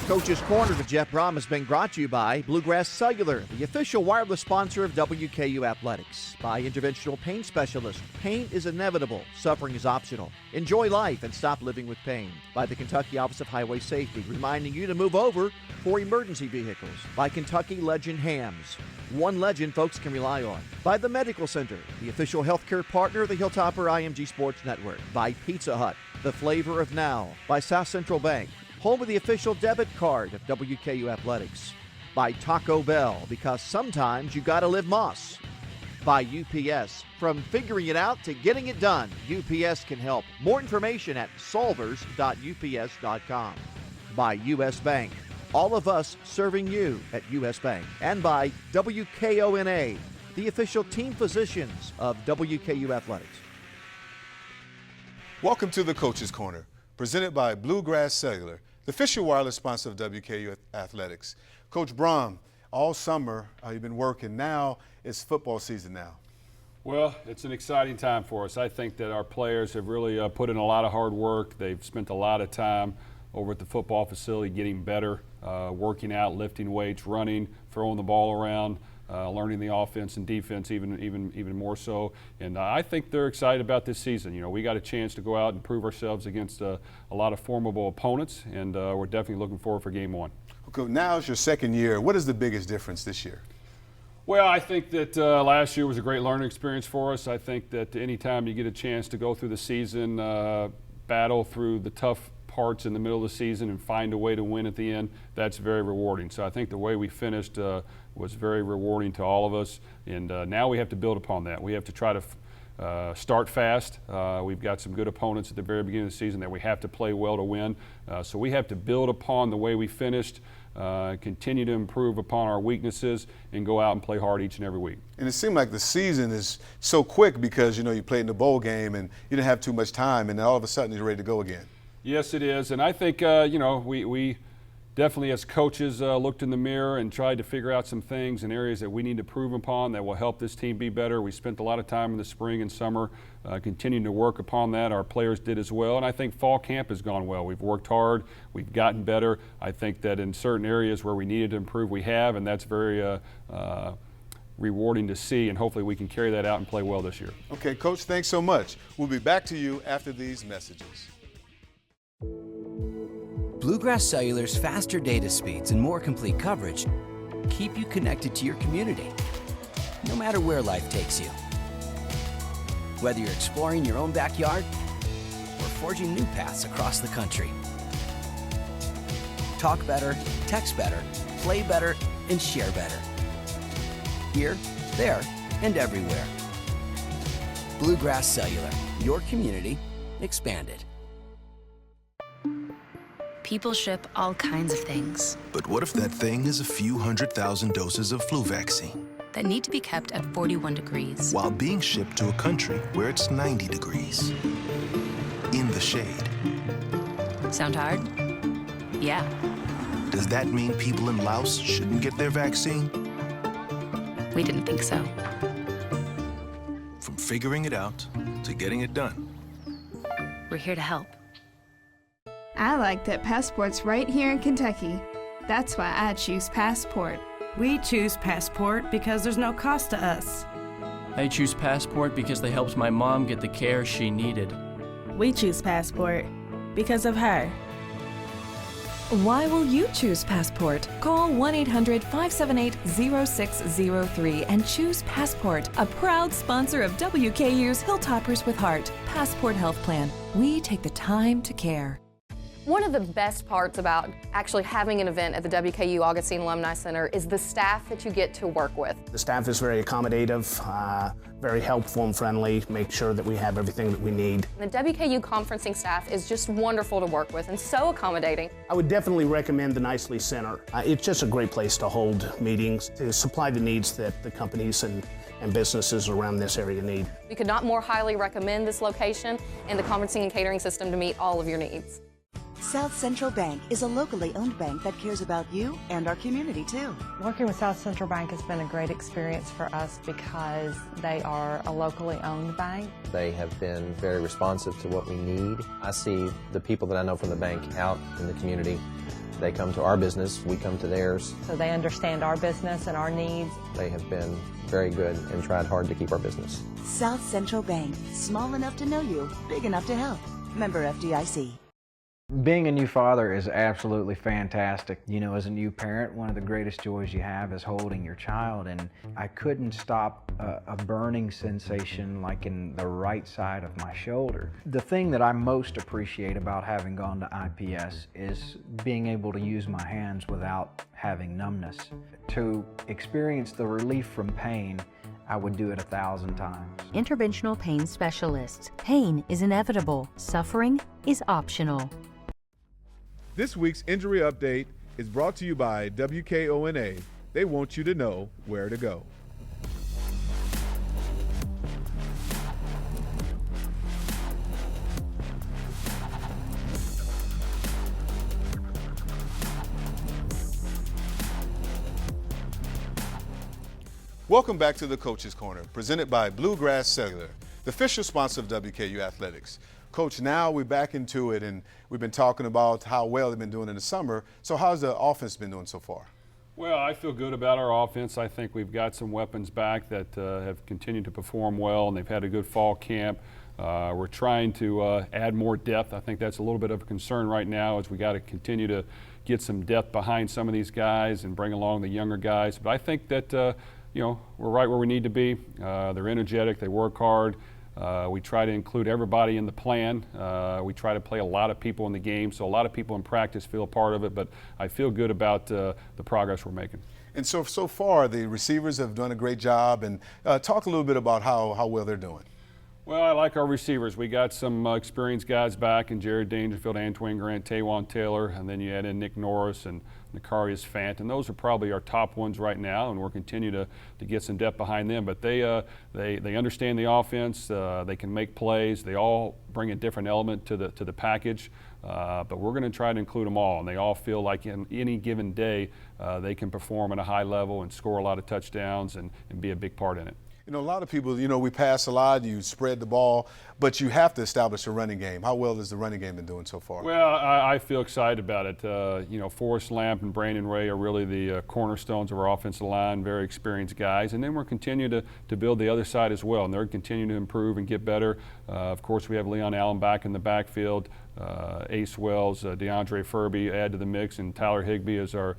Coach's Corner with Jeff Brohm has been brought to you by Bluegrass Cellular, the official wireless sponsor of WKU Athletics. By Interventional Pain Specialist. Pain is inevitable. Suffering is optional. Enjoy life and stop living with pain. By the Kentucky Office of Highway Safety, reminding you to move over for emergency vehicles. By Kentucky Legend Hams. One legend folks can rely on. By the Medical Center, the official healthcare partner of the Hilltopper IMG Sports Network. By Pizza Hut, the flavor of now. By South Central Bank, home of the official debit card of WKU Athletics. By Taco Bell, because sometimes you gotta live Moss. By UPS, from figuring it out to getting it done, UPS can help. More information at solvers.ups.com. By US Bank, all of us serving you at US Bank. And by WKONA, the official team physicians of WKU Athletics. Welcome to the Coach's Corner, presented by Bluegrass Cellular, the official wireless sponsor of WKU Athletics. Coach Brohm, all summer you've been working. Now it's football season now. Well, it's an exciting time for us. I think that our players have really put in a lot of hard work. They've spent a lot of time over at the football facility getting better, working out, lifting weights, running, throwing the ball around, learning the offense and defense even more so. And I think they're excited about this season. You know, we got a chance to go out and prove ourselves against a lot of formidable opponents, and we're definitely looking forward for game one. Okay, now it's your second year. What is the biggest difference this year? Well, I think that last year was a great learning experience for us. I think that anytime you get a chance to go through the season, battle through the tough parts in the middle of the season and find a way to win at the end, that's very rewarding. So I think the way we finished was very rewarding to all of us, and now we have to build upon that. We have to try to start fast. We've got some good opponents at the very beginning of the season that we have to play well to win. So we have to build upon the way we finished, continue to improve upon our weaknesses, and go out and play hard each and every week. And it seemed like the season is so quick because, you know, you played in the bowl game and you didn't have too much time, and then all of a sudden you're ready to go again. Yes, it is. And I think, you know, we definitely as coaches looked in the mirror and tried to figure out some things and areas that we need to improve upon that will help this team be better. We spent a lot of time in the spring and summer continuing to work upon that. Our players did as well. And I think fall camp has gone well. We've worked hard. We've gotten better. I think that in certain areas where we needed to improve, we have, and that's very rewarding to see, and hopefully we can carry that out and play well this year. Okay, Coach, thanks so much. We'll be back to you after these messages. Bluegrass Cellular's faster data speeds and more complete coverage keep you connected to your community, no matter where life takes you. Whether you're exploring your own backyard or forging new paths across the country. Talk better, text better, play better, and share better. Here, there, and everywhere. Bluegrass Cellular, your community expanded. People ship all kinds of things. But what if that thing is a few 100,000 doses of flu vaccine? That need to be kept at 41 degrees. While being shipped to a country where it's 90 degrees. In the shade. Sound hard? Yeah. Does that mean people in Laos shouldn't get their vaccine? We didn't think so. From figuring it out to getting it done. We're here to help. I like that Passport's right here in Kentucky. That's why I choose Passport. We choose Passport because there's no cost to us. I choose Passport because they helped my mom get the care she needed. We choose Passport because of her. Why will you choose Passport? Call 1-800-578-0603 and choose Passport, a proud sponsor of WKU's Hilltoppers with Heart. Passport Health Plan. We take the time to care. One of the best parts about actually having an event at the WKU Augustine Alumni Center is the staff that you get to work with. The staff is very accommodative, very helpful and friendly, make sure that we have everything that we need. The WKU conferencing staff is just wonderful to work with and so accommodating. I would definitely recommend the Nicely Center. It's just a great place to hold meetings, to supply the needs that the companies and businesses around this area need. We could not more highly recommend this location and the conferencing and catering system to meet all of your needs. South Central Bank is a locally owned bank that cares about you and our community too. Working with South Central Bank has been a great experience for us because they are a locally owned bank. They have been very responsive to what we need. I see the people that I know from the bank out in the community They come to our business, we come to theirs. So they understand our business and our needs. They have been very good and tried hard to keep our business. South Central Bank, small enough to know you, big enough to help. Member FDIC. Being a new father is absolutely fantastic. You know, as a new parent, one of the greatest joys you have is holding your child, and I couldn't stop a burning sensation like in the right side of my shoulder. The thing that I most appreciate about having gone to IPS is being able to use my hands without having numbness. To experience the relief from pain, I would do it 1,000 times. Interventional pain specialists. Pain is inevitable. Suffering is optional. This week's injury update is brought to you by WKONA. They want you to know where to go. Welcome back to the Coach's Corner, presented by Bluegrass Cellular, the official sponsor of WKU Athletics. Coach, now we're back into it, and we've been talking about how well they've been doing in the summer. So how's the offense been doing so far? Well, I feel good about our offense. I think we've got some weapons back that have continued to perform well, and they've had a good fall camp. We're trying to add more depth. I think that's a little bit of a concern right now, as we got to continue to get some depth behind some of these guys and bring along the younger guys. But I think that you know, we're right where we need to be. They're energetic. They work hard. We try to include everybody in the plan. We try to play a lot of people in the game, so a lot of people in practice feel a part of it, but I feel good about the progress we're making. And so far, the receivers have done a great job, and talk a little bit about how well they're doing. Well, I like our receivers. We got some experienced guys back in Jared Dangerfield, Antoine Grant, Taywan Taylor, and then you add in Nick Norris and Nakarius Fant, and those are probably our top ones right now, and we'll continue to get some depth behind them. But they understand the offense. They can make plays. They all bring a different element to the package. But we're going to try to include them all, and they all feel like in any given day they can perform at a high level and score a lot of touchdowns and be a big part in it. You know, a lot of people, you know, we pass a lot, you spread the ball, but you have to establish a running game. How well has the running game been doing so far? Well, I feel excited about it. You know, Forrest Lamp and Brandon Ray are really the cornerstones of our offensive line, very experienced guys. And then we're continuing to build the other side as well, and they're continuing to improve and get better. Of course, we have Leon Allen back in the backfield, Ace Wells, DeAndre Furby add to the mix, and Tyler Higbee is our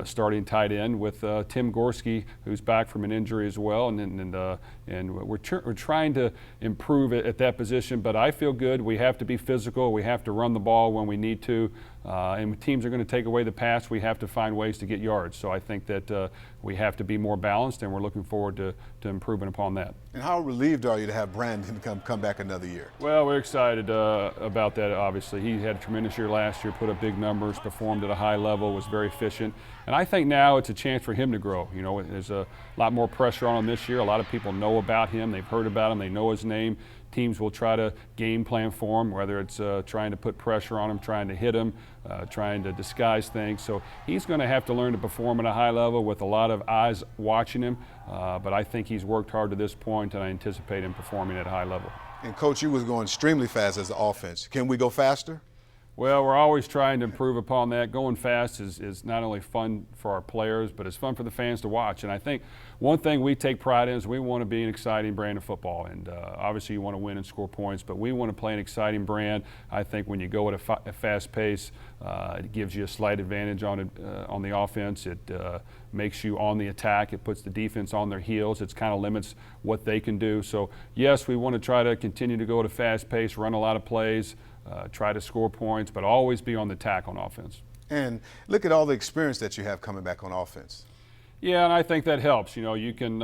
starting tight end with Tim Gorski, who's back from an injury as well, and we're trying to improve it at that position. But I feel good. We have to be physical. We have to run the ball when we need to. And when teams are going to take away the pass, we have to find ways to get yards. So I think that we have to be more balanced, and we're looking forward to improving upon that. And how relieved are you to have Brandon come back another year? Well, we're excited about that, obviously. He had a tremendous year last year, put up big numbers, performed at a high level, was very efficient. And I think now it's a chance for him to grow. You know, there's a lot more pressure on him this year. A lot of people know about him. They've heard about him. They know his name. Teams will try to game plan for him, whether it's trying to put pressure on him, trying to hit him, trying to disguise things. So he's going to have to learn to perform at a high level with a lot of eyes watching him. But I think he's worked hard to this point, and I anticipate him performing at a high level. And, Coach, you was going extremely fast as the offense. Can we go faster? Well, we're always trying to improve upon that. Going fast is not only fun for our players, but it's fun for the fans to watch. And I think one thing we take pride in is we want to be an exciting brand of football. And obviously you want to win and score points, but we want to play an exciting brand. I think when you go at a fast pace, it gives you a slight advantage on the offense. It makes you on the attack. It puts the defense on their heels. It kind of limits what they can do. So, yes, we want to try to continue to go at a fast pace, run a lot of plays, try to score points, but always be on the attack on offense. And look at all the experience that you have coming back on offense. Yeah, and I think that helps. You know, you can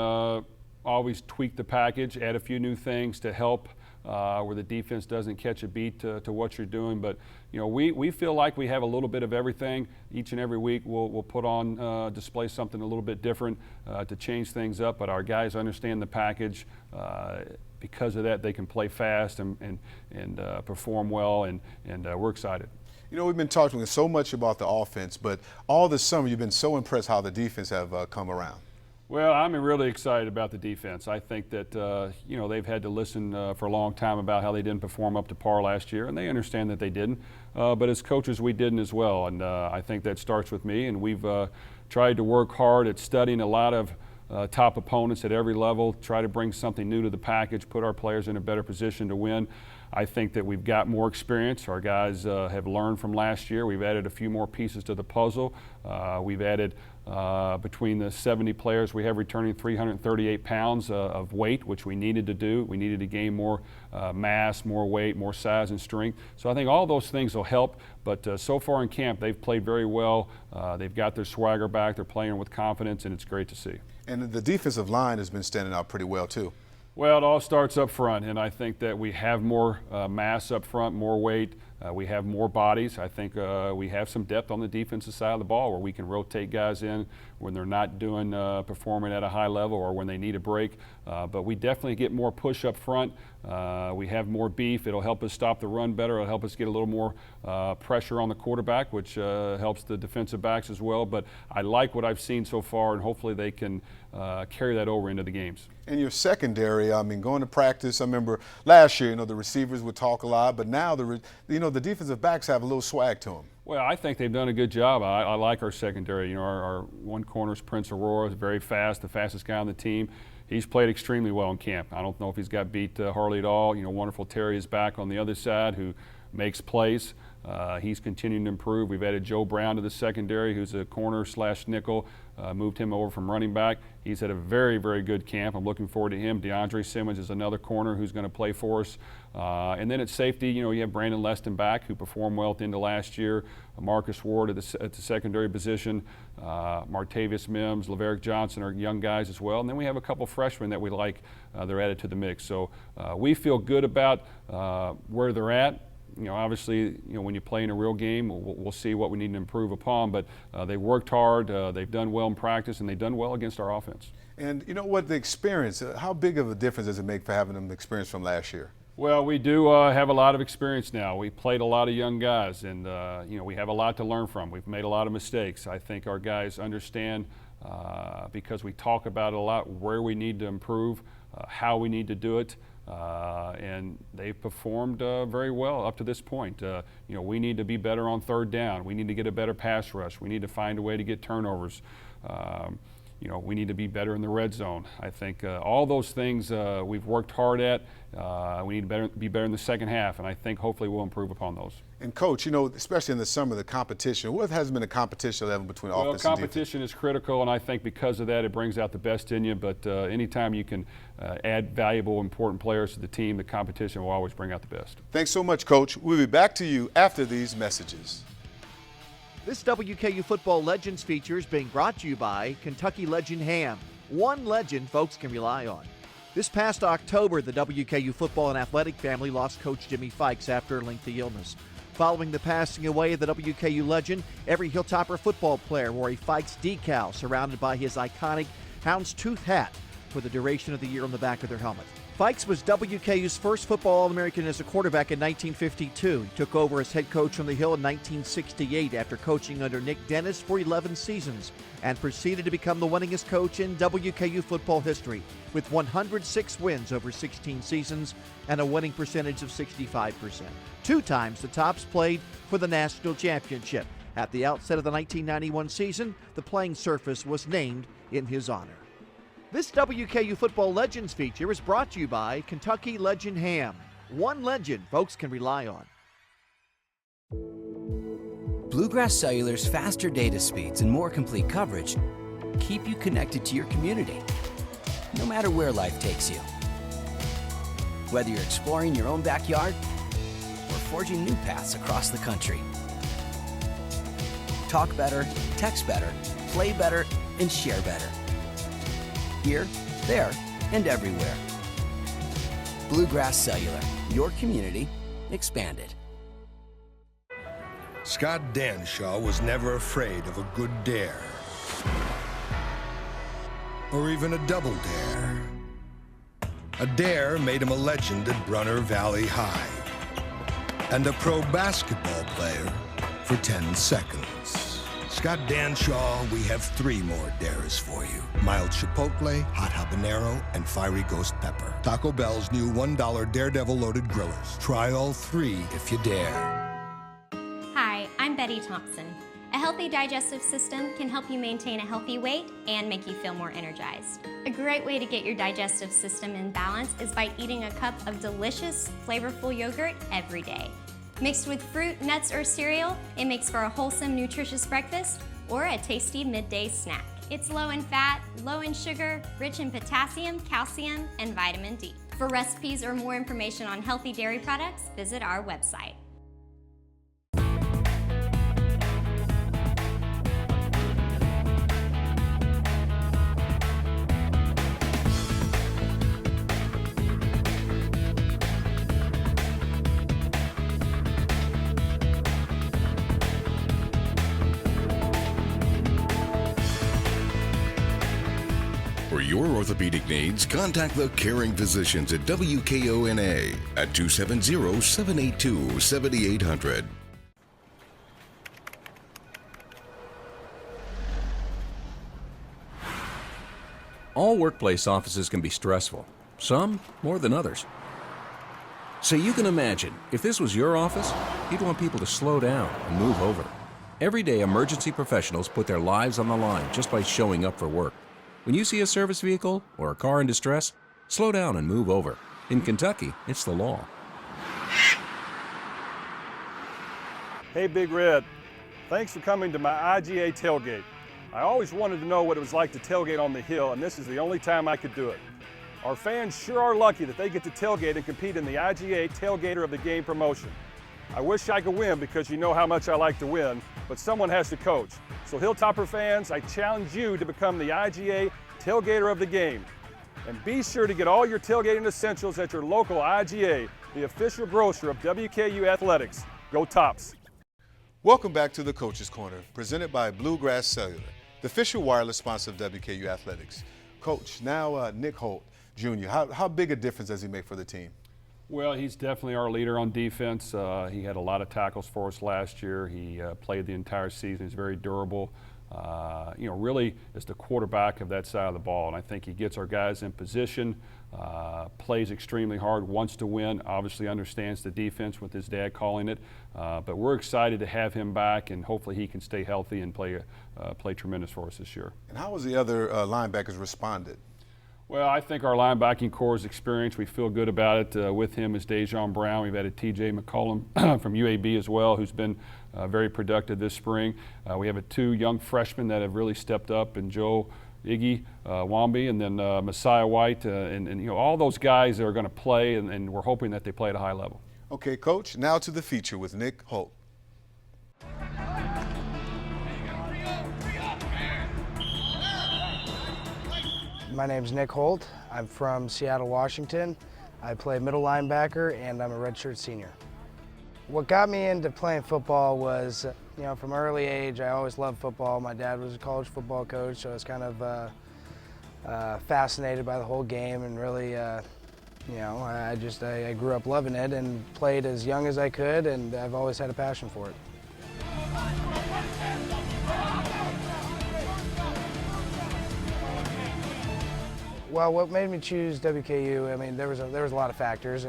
always tweak the package, add a few new things to help where the defense doesn't catch a beat to what you're doing. But, you know, we feel like we have a little bit of everything. Each and every week we'll put on display something a little bit different to change things up, but our guys understand the package. Because of that, they can play fast and perform well, and we're excited. You know, we've been talking so much about the offense, but all this summer you've been so impressed how the defense have come around. Well, I'm really excited about the defense. I think that, you know, they've had to listen for a long time about how they didn't perform up to par last year, and they understand that they didn't. But as coaches, we didn't as well, and I think that starts with me, and we've tried to work hard at studying a lot of top opponents at every level, try to bring something new to the package, put our players in a better position to win. I think that we've got more experience. Our guys have learned from last year. We've added a few more pieces to the puzzle. We've added, between the 70 players we have returning, 338 pounds of weight, which we needed to do. We needed to gain more mass, more weight, more size and strength. So I think all those things will help. But so far in camp, they've played very well. They've got their swagger back. They're playing with confidence, and it's great to see. And the defensive line has been standing out pretty well, too. Well, it all starts up front, and I think that we have more mass up front, more weight. We have more bodies. I think we have some depth on the defensive side of the ball where we can rotate guys in when they're not doing performing at a high level or when they need a break. But we definitely get more push up front. We have more beef. It'll help us stop the run better. It'll help us get a little more pressure on the quarterback, which helps the defensive backs as well. But I like what I've seen so far, and hopefully they can carry that over into the games. And your secondary, I mean, going to practice, I remember last year, you know, the receivers would talk a lot, but now, the defensive backs have a little swag to them. Well, I think they've done a good job. I like our secondary. You know, our one corner is Prince Aurora, is very fast, the fastest guy on the team. He's played extremely well in camp. I don't know if he's got beat Harley at all. You know, wonderful Terry is back on the other side who makes plays. He's continuing to improve. We've added Joe Brown to the secondary, who's a corner / nickel. Moved him over from running back. He's had a very, very good camp. I'm looking forward to him. DeAndre Simmons is another corner who's going to play for us. And then at safety, you know, you have Brandon Leston back, who performed well at the end of last year. Marcus Ward at the secondary position. Martavius Mims, Laverick Johnson are young guys as well. And then we have a couple freshmen that we like. They're added to the mix. So we feel good about where they're at. You know, obviously, you know, when you play in a real game, we'll see what we need to improve upon. But they worked hard. They've done well in practice, and they've done well against our offense. And you know what, the experience, how big of a difference does it make for having them experience from last year? Well, we do have a lot of experience now. We played a lot of young guys, and you know, we have a lot to learn from. We've made a lot of mistakes. I think our guys understand, because we talk about it a lot, where we need to improve, how we need to do it. And they've performed very well up to this point. You know, we need to be better on third down. We need to get a better pass rush. We need to find a way to get turnovers. You know, we need to be better in the red zone. I think all those things we've worked hard at. We need to be better in the second half, and I think hopefully we'll improve upon those. And Coach, you know, especially in the summer, the competition, what has been a competition level between offense and defense? Competition is critical, and I think because of that, it brings out the best in you. But anytime you can add valuable, important players to the team, the competition will always bring out the best. Thanks so much, Coach. We'll be back to you after these messages. This WKU Football Legends feature is being brought to you by Kentucky Legend Ham. One legend folks can rely on. This past October, the WKU football and athletic family lost Coach Jimmy Fikes after a lengthy illness. Following the passing away of the WKU legend, every Hilltopper football player wore a Fikes decal surrounded by his iconic houndstooth hat for the duration of the year on the back of their helmet. Fikes was WKU's first football All-American as a quarterback in 1952. He took over as head coach on the Hill in 1968 after coaching under Nick Dennis for 11 seasons and proceeded to become the winningest coach in WKU football history with 106 wins over 16 seasons and a winning percentage of 65%. 2 times the Tops played for the national championship. At the outset of the 1991 season, the playing surface was named in his honor. This WKU Football Legends feature is brought to you by Kentucky Legend Ham. One legend folks can rely on. Bluegrass Cellular's faster data speeds and more complete coverage keep you connected to your community, no matter where life takes you. Whether you're exploring your own backyard or forging new paths across the country. Talk better, text better, play better, and share better. Here, there, and everywhere. Bluegrass Cellular, your community expanded. Scott Danshaw was never afraid of a good dare. Or even a double dare. A dare made him a legend at Brunner Valley High. And a pro basketball player for 10 seconds. Scott Danshaw, we have 3 more dares for you. Mild Chipotle, Hot Habanero, and Fiery Ghost Pepper. Taco Bell's new $1 Daredevil Loaded Grillers. Try all 3 if you dare. Hi, I'm Betty Thompson. A healthy digestive system can help you maintain a healthy weight and make you feel more energized. A great way to get your digestive system in balance is by eating a cup of delicious, flavorful yogurt every day. Mixed with fruit, nuts, or cereal, it makes for a wholesome, nutritious breakfast or a tasty midday snack. It's low in fat, low in sugar, rich in potassium, calcium, and vitamin D. For recipes or more information on healthy dairy products, visit our website. For your orthopedic needs, contact the caring physicians at WKONA at 270-782-7800. All workplace offices can be stressful, some more than others. So you can imagine, if this was your office, you'd want people to slow down and move over. Every day, emergency professionals put their lives on the line just by showing up for work. When you see a service vehicle or a car in distress, slow down and move over. In Kentucky, it's the law. Hey, Big Red. Thanks for coming to my IGA tailgate. I always wanted to know what it was like to tailgate on the hill, and this is the only time I could do it. Our fans sure are lucky that they get to tailgate and compete in the IGA Tailgater of the Game promotion. I wish I could win because you know how much I like to win, but someone has to coach. So Hilltopper fans, I challenge you to become the IGA Tailgater of the Game. And be sure to get all your tailgating essentials at your local IGA, the official grocer of WKU Athletics. Go Tops! Welcome back to the Coach's Corner, presented by Bluegrass Cellular, the official wireless sponsor of WKU Athletics. Coach, now Nick Holt Jr., how big a difference does he make for the team? Well, he's definitely our leader on defense. He had a lot of tackles for us last year. He played the entire season. He's very durable. Really is the quarterback of that side of the ball. And I think he gets our guys in position, plays extremely hard, wants to win, obviously understands the defense with his dad calling it. But we're excited to have him back, and hopefully he can stay healthy and play tremendous for us this year. And how has the other linebackers responded? Well, I think our linebacking core is experienced. We feel good about it. With him is Brohm. We've added T.J. McCollum from UAB as well, who's been very productive this spring. We have 2 young freshmen that have really stepped up, and Joe Iggy Wambi, and then Messiah White, and all those guys that are going to play, and we're hoping that they play at a high level. Okay, Coach, now to the feature with Nick Holt. My name's Nick Holt. I'm from Seattle, Washington. I play middle linebacker, and I'm a redshirt senior. What got me into playing football was, from early age, I always loved football. My dad was a college football coach, so I was kind of fascinated by the whole game, and really, I grew up loving it and played as young as I could, and I've always had a passion for it. Well, what made me choose WKU, there was a lot of factors.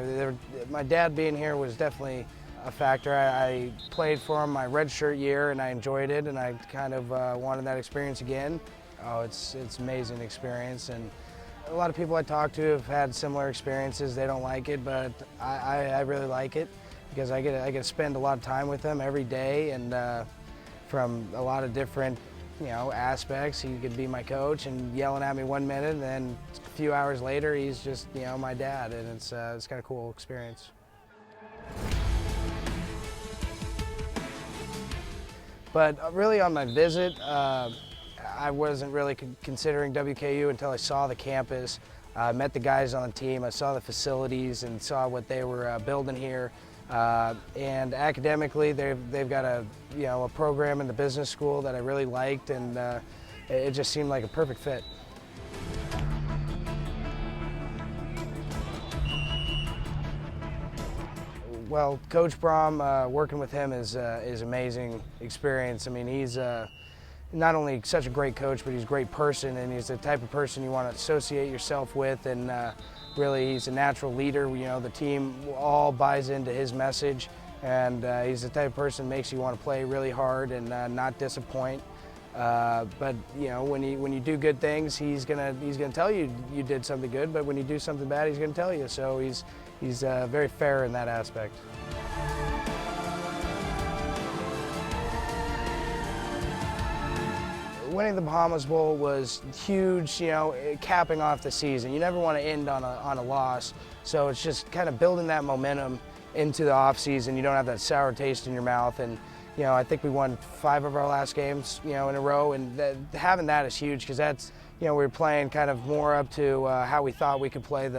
My dad being here was definitely a factor. I played for him my redshirt year, and I enjoyed it, and I kind of wanted that experience again. Oh, it's an amazing experience, and a lot of people I talk to have had similar experiences. They don't like it, but I really like it because I get to spend a lot of time with him every day, and from a lot of different aspects. He could be my coach and yelling at me 1 minute, and then a few hours later, he's just, my dad, and it's kind of cool experience. But really on my visit, I wasn't really considering WKU until I saw the campus, met the guys on the team, I saw the facilities and saw what they were building here. And academically, they've got a program in the business school that I really liked, and it just seemed like a perfect fit. Well, Coach Brohm, working with him is amazing experience. He's not only such a great coach, but he's a great person, and he's the type of person you want to associate yourself with, and really he's a natural leader. You know, the team all buys into his message, and he's the type of person that makes you want to play really hard and not disappoint. But you know, when you do good things, he's gonna tell you you did something good, but when you do something bad, he's gonna tell you. So he's very fair in that aspect. Winning the Bahamas Bowl was huge, you know, capping off the season. You never want to end on a loss, so it's just kind of building that momentum into the off season. You don't have that sour taste in your mouth, and you know, I think we won 5 of our last games, you know, in a row, and having that is huge because that's, you know, we were playing kind of more up to how we thought we could play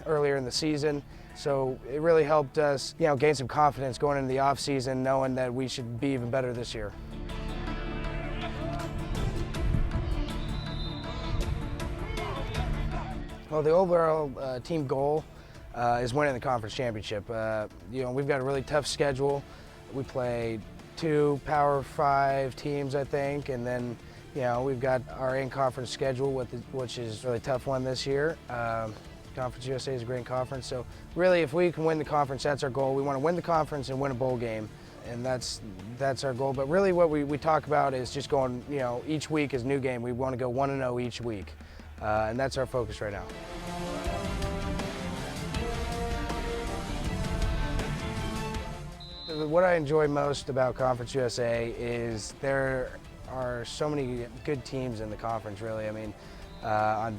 earlier in the season. So it really helped us, you know, gain some confidence going into the off season, knowing that we should be even better this year. Well, the overall team goal is winning the conference championship. You know, we've got a really tough schedule. We play 2 Power 5 teams, I think, and then, you know, we've got our in-conference schedule, which is a really tough one this year. Conference USA is a great conference, so really, if we can win the conference, that's our goal. We want to win the conference and win a bowl game, and that's our goal. But really, what we talk about is just going, you know, each week is a new game. We want to go 1-0 each week. And that's our focus right now. What I enjoy most about Conference USA is there are so many good teams in the conference, really. I mean,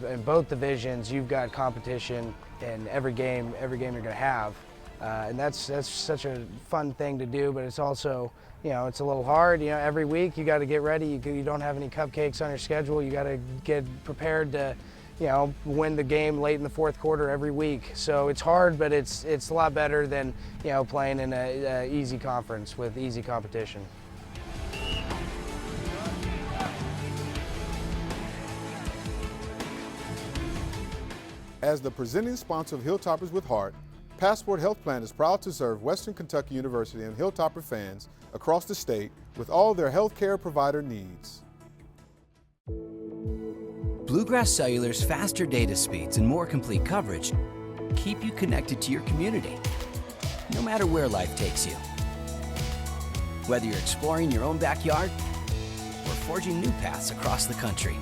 in both divisions, you've got competition in every game you're going to have. And that's such a fun thing to do, but it's also, you know, it's a little hard. You know, every week you got to get ready. You don't have any cupcakes on your schedule. You got to get prepared to, you know, win the game late in the fourth quarter every week. So it's hard, but it's a lot better than, you know, playing in an easy conference with easy competition. As the presenting sponsor of Hilltoppers with Heart, Passport Health Plan is proud to serve Western Kentucky University and Hilltopper fans across the state with all their healthcare provider needs. Bluegrass Cellular's faster data speeds and more complete coverage keep you connected to your community, no matter where life takes you. Whether you're exploring your own backyard or forging new paths across the country.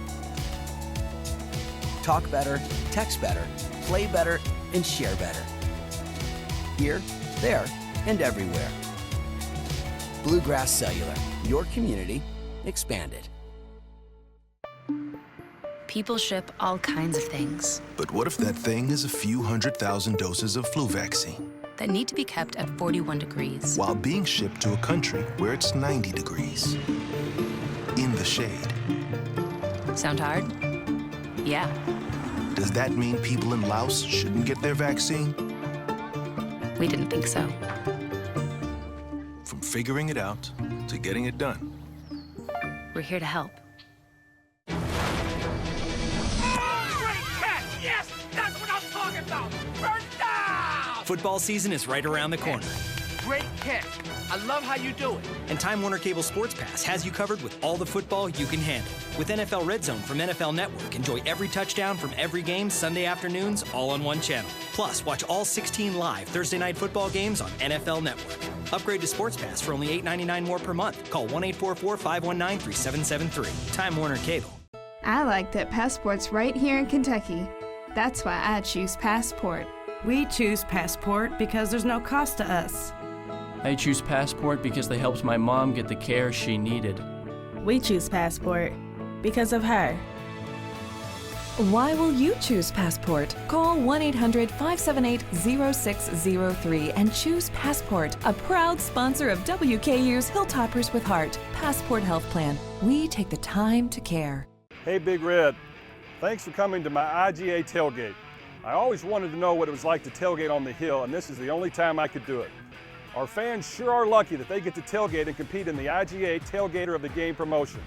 Talk better, text better, play better, and share better. Here, there, and everywhere. Bluegrass Cellular, your community expanded. People ship all kinds of things But what if that thing is a few 100,000 doses of flu vaccine that need to be kept at 41 degrees while being shipped to a country where it's 90 degrees in the shade? Sound hard? Yeah. Does that mean people in Laos shouldn't get their vaccine? We didn't think so. From figuring it out to getting it done. We're here to help. Yes, that's what I'm talking about. First down! Football season is right around the corner. Great catch. I love how you do it. And Time Warner Cable Sports Pass has you covered with all the football you can handle. With NFL Red Zone from NFL Network, enjoy every touchdown from every game Sunday afternoons, all on one channel. Plus, watch all 16 live Thursday night football games on NFL Network. Upgrade to Sports Pass for only $8.99 more per month. Call 1-844-519-3773. Time Warner Cable. I like that Passport's right here in Kentucky. That's why I choose Passport. We choose Passport because there's no cost to us. I choose Passport because they helped my mom get the care she needed. We choose Passport because of her. Why will you choose Passport? Call 1-800-578-0603 and choose Passport, a proud sponsor of WKU's Hilltoppers with Heart. Passport Health Plan. We take the time to care. Hey, Big Red. Thanks for coming to my IGA tailgate. I always wanted to know what it was like to tailgate on the Hill, and this is the only time I could do it. Our fans sure are lucky that they get to tailgate and compete in the IGA Tailgater of the Game promotion.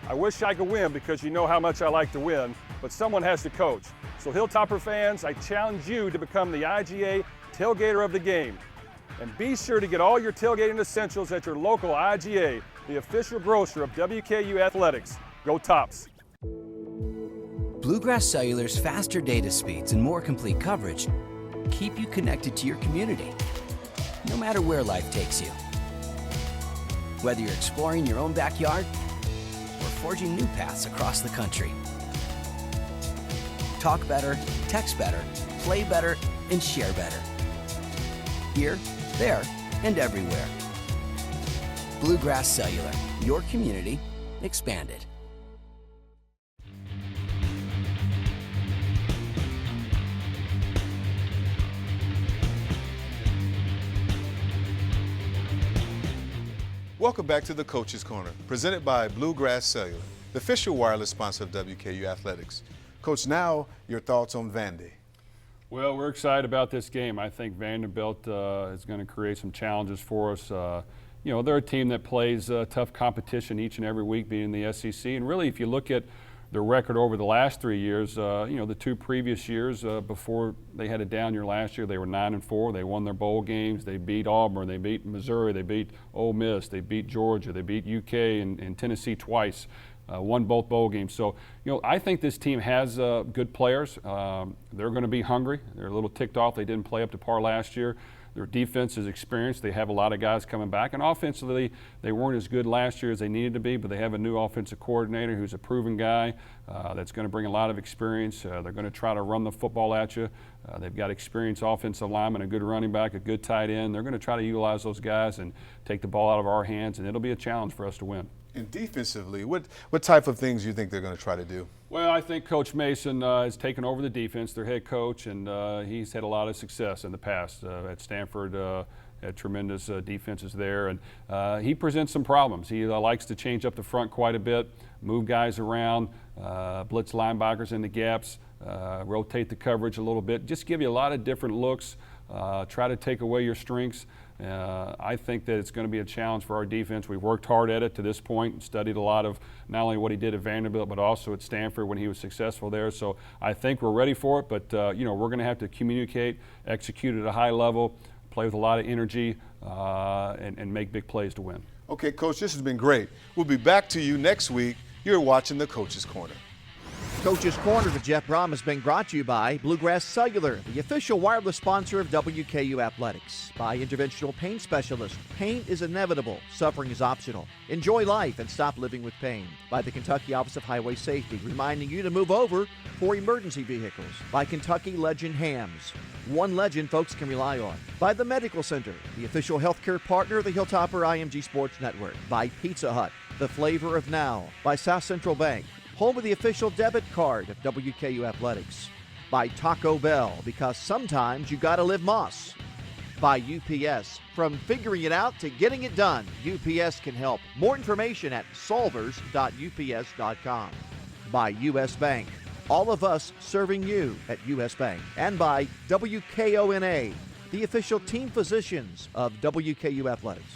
I wish I could win because you know how much I like to win, but someone has to coach. So Hilltopper fans, I challenge you to become the IGA Tailgater of the Game. And be sure to get all your tailgating essentials at your local IGA, the official grocer of WKU Athletics. Go Tops! Bluegrass Cellular's faster data speeds and more complete coverage keep you connected to your community, no matter where life takes you. Whether you're exploring your own backyard or forging new paths across the country. Talk better, text better, play better, and share better. Here, there, and everywhere. Bluegrass Cellular, your community expanded. Welcome back to the Coach's Corner, presented by Bluegrass Cellular, the official wireless sponsor of WKU Athletics. Coach, now your thoughts on Vandy. Well, we're excited about this game. I think Vanderbilt is going to create some challenges for us. You know, they're a team that plays tough competition each and every week, being in the SEC. And really, if you look at their record over the last 3 years, you know, the two previous years before they had a down year last year, they were 9-4. They won their bowl games. They beat Auburn. They beat Missouri. They beat Ole Miss. They beat Georgia. They beat UK and Tennessee twice. Won both bowl games. So, you know, I think this team has good players. They're going to be hungry. They're a little ticked off they didn't play up to par last year. Their defense is experienced. They have a lot of guys coming back. And offensively, they weren't as good last year as they needed to be, but they have a new offensive coordinator who's a proven guy that's going to bring a lot of experience. They're going to try to run the football at you. They've got experienced offensive linemen, a good running back, a good tight end. They're going to try to utilize those guys and take the ball out of our hands, and it'll be a challenge for us to win. And defensively, what type of things do you think they're going to try to do? Well, I think Coach Mason has taken over the defense, their head coach, and he's had a lot of success in the past. At Stanford, had tremendous defenses there, and he presents some problems. He likes to change up the front quite a bit, move guys around, blitz linebackers in the gaps, rotate the coverage a little bit, just give you a lot of different looks, try to take away your strengths. I think that it's going to be a challenge for our defense. We've worked hard at it to this point and studied a lot of not only what he did at Vanderbilt, but also at Stanford when he was successful there. So I think we're ready for it, but you know, we're going to have to communicate, execute at a high level, play with a lot of energy, and make big plays to win. Okay, Coach, this has been great. We'll be back to you next week. You're watching the Coach's Corner. Coach's Corner with Jeff Brohm has been brought to you by Bluegrass Cellular, the official wireless sponsor of WKU Athletics. By Interventional Pain Specialist. Pain is inevitable. Suffering is optional. Enjoy life and stop living with pain. By the Kentucky Office of Highway Safety, reminding you to move over for emergency vehicles. By Kentucky Legend Hams. One legend folks can rely on. By the Medical Center, the official healthcare partner of the Hilltopper IMG Sports Network. By Pizza Hut, the flavor of now. By South Central Bank, home of the official debit card of WKU Athletics. By Taco Bell, because sometimes you gotta live Moss. By UPS, from figuring it out to getting it done, UPS can help. More information at solvers.ups.com. By US Bank, all of us serving you at US Bank. And by WKONA, the official team physicians of WKU Athletics.